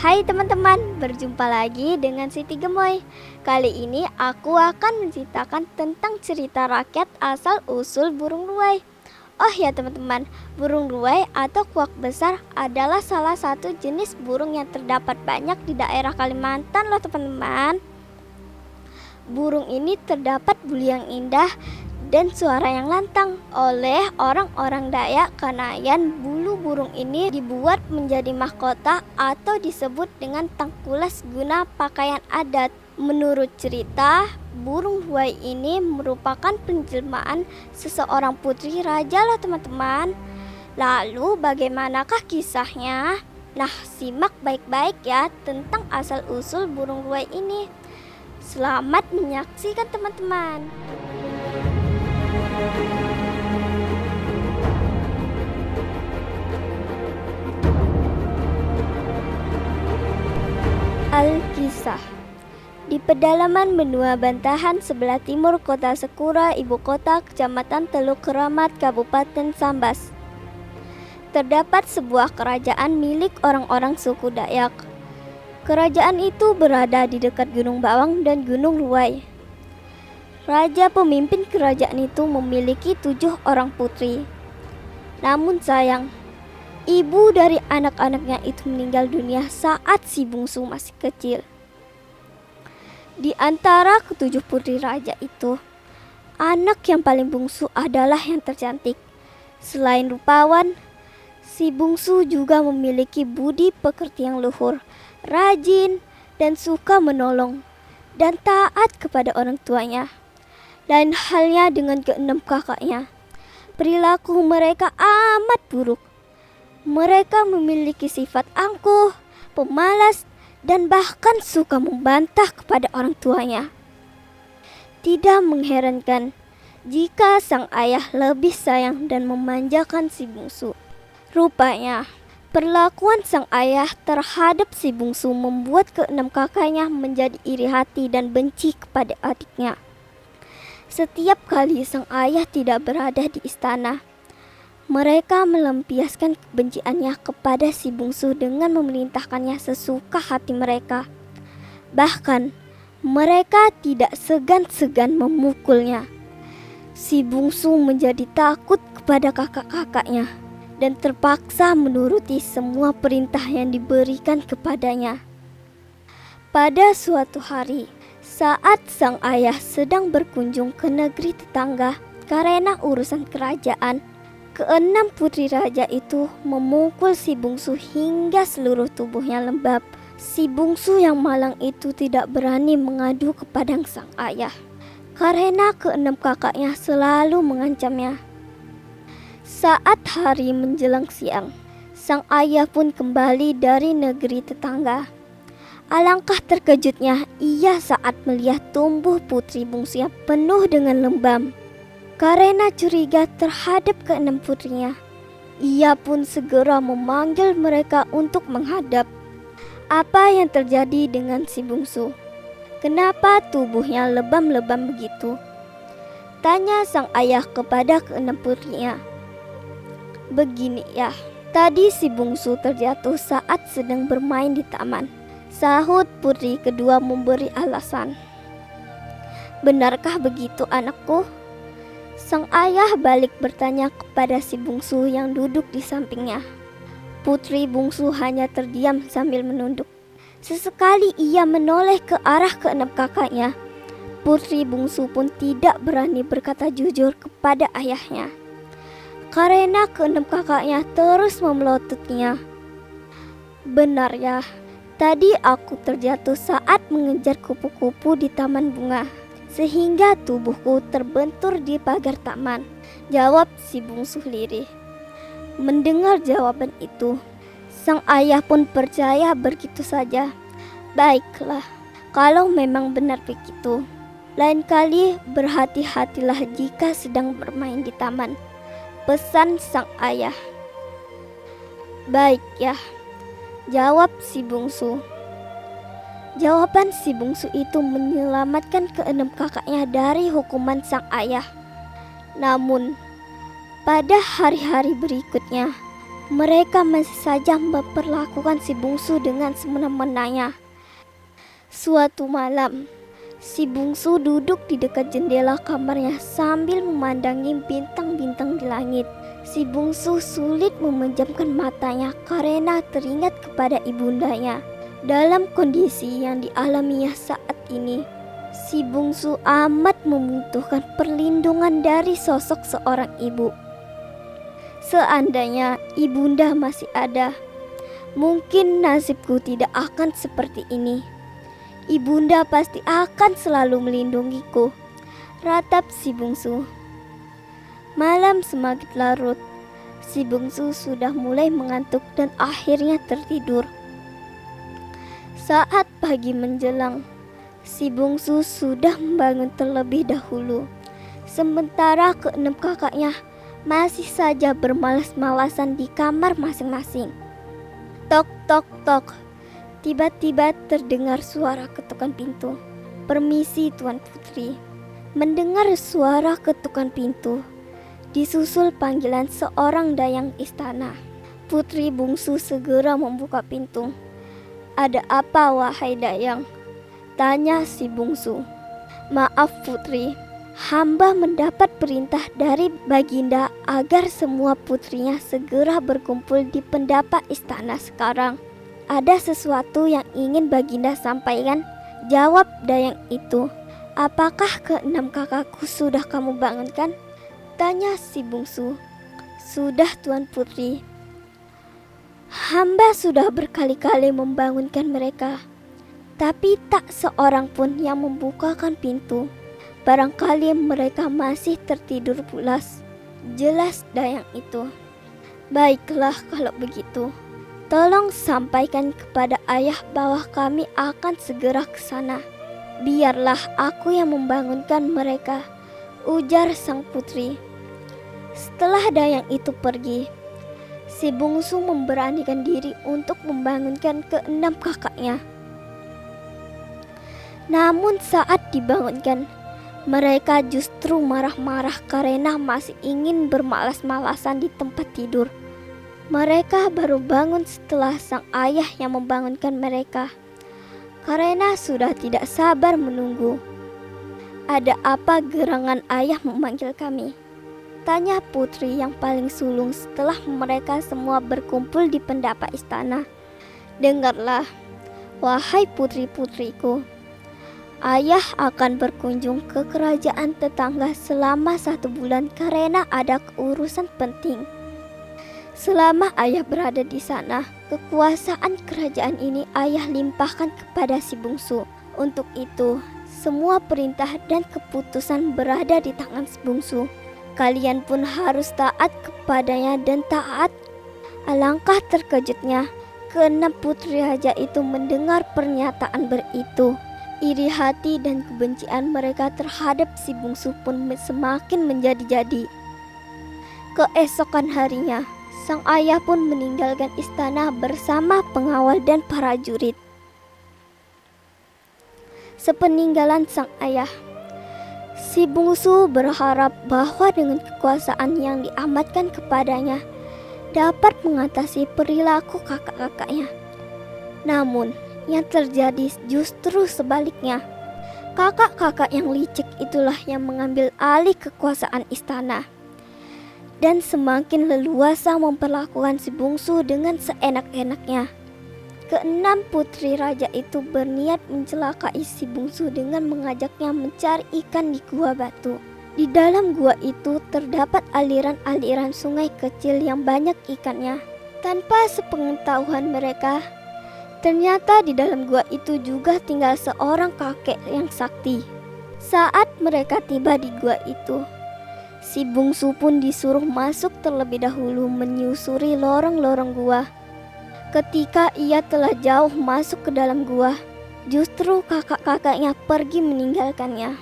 Hai teman-teman, berjumpa lagi dengan Siti Gemoy. Kali ini aku akan menceritakan tentang cerita rakyat asal-usul burung ruai. Oh ya teman-teman, burung ruai atau kuak besar adalah salah satu jenis burung yang terdapat banyak di daerah Kalimantan loh teman-teman. Burung ini terdapat bulu yang indah dan suara yang lantang. Oleh orang-orang Dayak Kanayan, bulu burung ini dibuat menjadi mahkota atau disebut dengan tangkulas guna pakaian adat. Menurut cerita, burung ruai ini merupakan penjelmaan seseorang putri raja loh teman-teman. Lalu bagaimanakah kisahnya? Nah, simak baik-baik ya tentang asal-usul burung ruai ini. Selamat menyaksikan teman-teman. Al-Kisah. Di pedalaman benua Bantahan sebelah timur kota Sekura, ibu kota Kecamatan Teluk Keramat, Kabupaten Sambas, terdapat sebuah kerajaan milik orang-orang suku Dayak. Kerajaan itu berada di dekat Gunung Bawang dan Gunung Ruai. Raja pemimpin kerajaan itu memiliki 7 orang putri. Namun sayang, ibu dari anak-anaknya itu meninggal dunia saat si bungsu masih kecil. Di antara ketujuh putri raja itu, anak yang paling bungsu adalah yang tercantik. Selain rupawan, si bungsu juga memiliki budi pekerti yang luhur, rajin, dan suka menolong, dan taat kepada orang tuanya. Lain halnya dengan keenam kakaknya. Perilaku mereka amat buruk. Mereka memiliki sifat angkuh, pemalas, dan bahkan suka membantah kepada orang tuanya. Tidak mengherankan jika sang ayah lebih sayang dan memanjakan si bungsu. Rupanya, perlakuan sang ayah terhadap si bungsu membuat keenam kakaknya menjadi iri hati dan benci kepada adiknya. Setiap kali sang ayah tidak berada di istana, mereka melampiaskan kebenciannya kepada si bungsu dengan memerintahkannya sesuka hati mereka. Bahkan, mereka tidak segan-segan memukulnya. Si bungsu menjadi takut kepada kakak-kakaknya dan terpaksa menuruti semua perintah yang diberikan kepadanya. Pada suatu hari, saat sang ayah sedang berkunjung ke negeri tetangga karena urusan kerajaan, keenam putri raja itu memukul si bungsu hingga seluruh tubuhnya lembab. Si bungsu yang malang itu tidak berani mengadu kepada sang ayah karena keenam kakaknya selalu mengancamnya. Saat hari menjelang siang, sang ayah pun kembali dari negeri tetangga. Alangkah terkejutnya ia saat melihat tubuh putri bungsunya penuh dengan lebam. Karena curiga terhadap keenam putrinya, ia pun segera memanggil mereka untuk menghadap. Apa yang terjadi dengan si bungsu? Kenapa tubuhnya lebam-lebam begitu? Tanya sang ayah kepada keenam putrinya. Begini ya, tadi si bungsu terjatuh saat sedang bermain di taman. Sahut putri kedua memberi alasan. Benarkah begitu anakku? Sang ayah balik bertanya kepada si bungsu yang duduk di sampingnya. Putri bungsu hanya terdiam sambil menunduk. Sesekali ia menoleh ke arah keenam kakaknya. Putri bungsu pun tidak berani berkata jujur kepada ayahnya, karena keenam kakaknya terus memelototnya. Benar ya, tadi aku terjatuh saat mengejar kupu-kupu di taman bunga, sehingga tubuhku terbentur di pagar taman, jawab si bungsu lirih. Mendengar jawaban itu, sang ayah pun percaya begitu saja. Baiklah, kalau memang benar begitu, lain kali berhati-hatilah jika sedang bermain di taman, pesan sang ayah. Baik ya, jawab si bungsu. Jawaban si bungsu itu menyelamatkan keenam kakaknya dari hukuman sang ayah. Namun, pada hari-hari berikutnya, Mereka masih saja memperlakukan si bungsu dengan semena-menanya. Suatu malam, si bungsu duduk di dekat jendela kamarnya sambil memandangi bintang-bintang di langit. Si bungsu sulit memejamkan matanya karena teringat kepada ibundanya. Dalam kondisi yang dialaminya saat ini, si bungsu amat membutuhkan perlindungan dari sosok seorang ibu. Seandainya ibunda masih ada, mungkin nasibku tidak akan seperti ini. Ibunda pasti akan selalu melindungiku, ratap si bungsu. Malam semakin larut, si bungsu sudah mulai mengantuk dan akhirnya tertidur. Saat pagi menjelang, si bungsu sudah membangun terlebih dahulu, sementara keenam kakaknya masih saja bermalas-malasan di kamar masing-masing. Tok tok tok. Tiba-tiba terdengar suara ketukan pintu. Permisi Tuan Putri. Mendengar suara ketukan pintu, disusul panggilan seorang dayang istana. Putri bungsu segera membuka pintu. Ada apa wahai dayang? Tanya si bungsu. Maaf Putri, hamba mendapat perintah dari Baginda agar semua putrinya segera berkumpul di pendapa istana sekarang. Ada sesuatu yang ingin Baginda sampaikan, jawab dayang itu. Apakah keenam kakakku sudah kamu bangunkan? Tanya si bungsu. Sudah Tuan Putri. Hamba sudah berkali-kali membangunkan mereka, tapi tak seorang pun yang membukakan pintu. Barangkali mereka masih tertidur pulas. Jelas dayang itu. Baiklah kalau begitu. Tolong sampaikan kepada ayah bahwa kami akan segera ke sana. Biarlah aku yang membangunkan mereka, ujar sang putri. Setelah dayang itu pergi, si bungsu memberanikan diri untuk membangunkan keenam kakaknya. Namun saat dibangunkan, mereka justru marah-marah karena masih ingin bermalas-malasan di tempat tidur. Mereka baru bangun setelah sang ayah yang membangunkan mereka, karena sudah tidak sabar menunggu. Ada apa gerangan ayah memanggil kami? Tanya putri yang paling sulung setelah mereka semua berkumpul di pendapa istana. Dengarlah, wahai putri-putriku. Ayah akan berkunjung ke kerajaan tetangga selama 1 bulan karena ada urusan penting. Selama ayah berada di sana, kekuasaan kerajaan ini ayah limpahkan kepada si bungsu. Untuk itu, semua perintah dan keputusan berada di tangan si bungsu. Kalian pun harus taat kepadanya dan taat. Alangkah terkejutnya, keenam putri raja itu mendengar pernyataan beritu. Iri hati dan kebencian mereka terhadap si bungsu pun semakin menjadi-jadi. Keesokan harinya, sang ayah pun meninggalkan istana bersama pengawal dan para jurid. Sepeninggalan sang ayah, si bungsu berharap bahwa dengan kekuasaan yang diamatkan kepadanya dapat mengatasi perilaku kakak-kakaknya. Namun, yang terjadi justru sebaliknya. Kakak-kakak yang licik itulah yang mengambil alih kekuasaan istana dan semakin leluasa memperlakukan si bungsu dengan seenak-enaknya. Keenam putri raja itu berniat mencelakai si bungsu dengan mengajaknya mencari ikan di gua batu. Di dalam gua itu terdapat aliran-aliran sungai kecil yang banyak ikannya. Tanpa sepengetahuan mereka, ternyata di dalam gua itu juga tinggal seorang kakek yang sakti. Saat mereka tiba di gua itu, si bungsu pun disuruh masuk terlebih dahulu menyusuri lorong-lorong gua. Ketika ia telah jauh masuk ke dalam gua, justru kakak-kakaknya pergi meninggalkannya.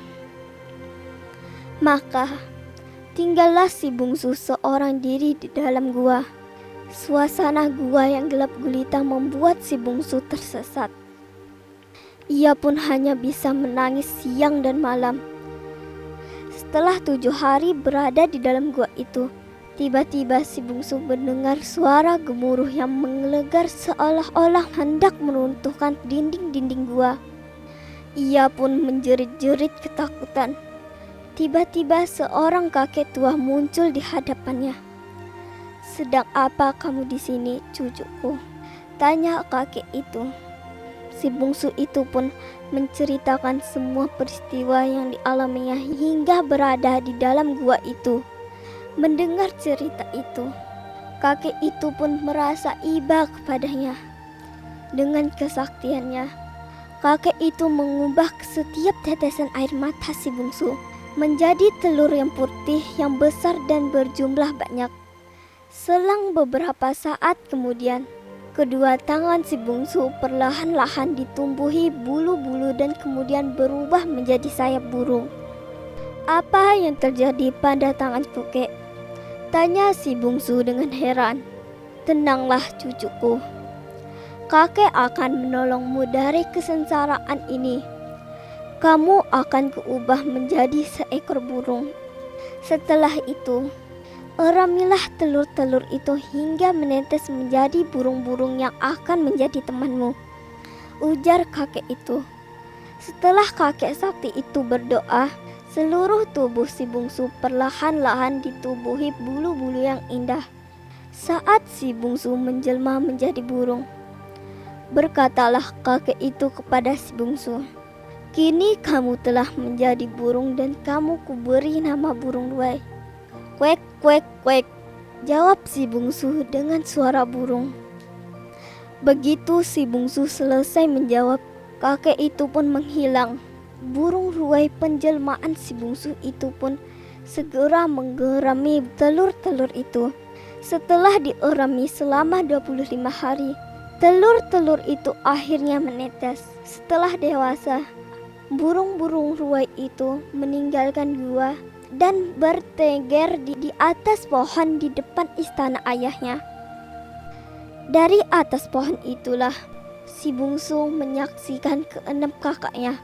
Maka, tinggallah si bungsu seorang diri di dalam gua. Suasana gua yang gelap gulita membuat si bungsu tersesat. Ia pun hanya bisa menangis siang dan malam. Setelah 7 hari berada di dalam gua itu, Tiba-tiba si bungsu mendengar suara gemuruh yang menggelegar seolah-olah hendak meruntuhkan dinding-dinding gua. Ia pun menjerit-jerit ketakutan. Tiba-tiba seorang kakek tua muncul di hadapannya. "Sedang apa kamu di sini, cucuku?" tanya kakek itu. Si bungsu itu pun menceritakan semua peristiwa yang dialaminya hingga berada di dalam gua itu. Mendengar cerita itu, kakek itu pun merasa iba kepadanya. Dengan kesaktiannya, kakek itu mengubah setiap tetesan air mata si bungsu menjadi telur yang putih yang besar dan berjumlah banyak. Selang beberapa saat kemudian, kedua tangan si bungsu perlahan-lahan ditumbuhi bulu-bulu dan kemudian berubah menjadi sayap burung. "Apa yang terjadi pada tangan kakek?" tanya si bungsu dengan heran. "Tenanglah cucuku, kakek akan menolongmu dari kesengsaraan ini. Kamu akan kuubah menjadi seekor burung. Setelah itu, eramilah telur-telur itu hingga menetes menjadi burung-burung yang akan menjadi temanmu," ujar kakek itu. Setelah kakek sakti itu berdoa, seluruh tubuh si bungsu perlahan-lahan ditubuhi bulu-bulu yang indah. Saat si bungsu menjelma menjadi burung, berkatalah kakek itu kepada si bungsu, "Kini kamu telah menjadi burung dan kamu kuberi nama burung ruai." "Kuek, kuek, kuek," jawab si bungsu dengan suara burung. Begitu si bungsu selesai menjawab, kakek itu pun menghilang. Burung ruai penjelmaan si bungsu itu pun segera menggerami telur-telur itu. Setelah dierami selama 25 hari, telur-telur itu akhirnya menetes. Setelah dewasa, burung-burung ruai itu meninggalkan gua dan bertengger di atas pohon di depan istana ayahnya. Dari atas pohon itulah si bungsu menyaksikan keenam kakaknya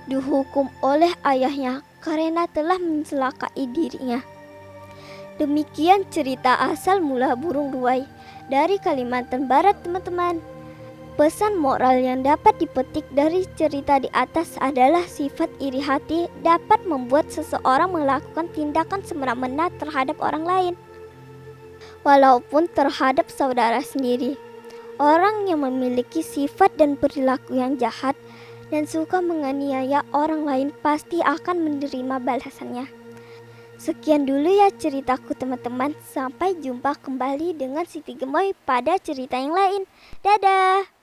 dihukum oleh ayahnya karena telah mencelakai dirinya. Demikian cerita asal mula burung ruai dari Kalimantan Barat, teman-teman. Pesan moral yang dapat dipetik dari cerita di atas adalah sifat iri hati dapat membuat seseorang melakukan tindakan semena-mena terhadap orang lain, walaupun terhadap saudara sendiri. Orang yang memiliki sifat dan perilaku yang jahat dan suka menganiaya orang lain pasti akan menerima balasannya. Sekian dulu ya ceritaku, teman-teman. Sampai jumpa kembali dengan Siti Gemoy pada cerita yang lain. Dadah!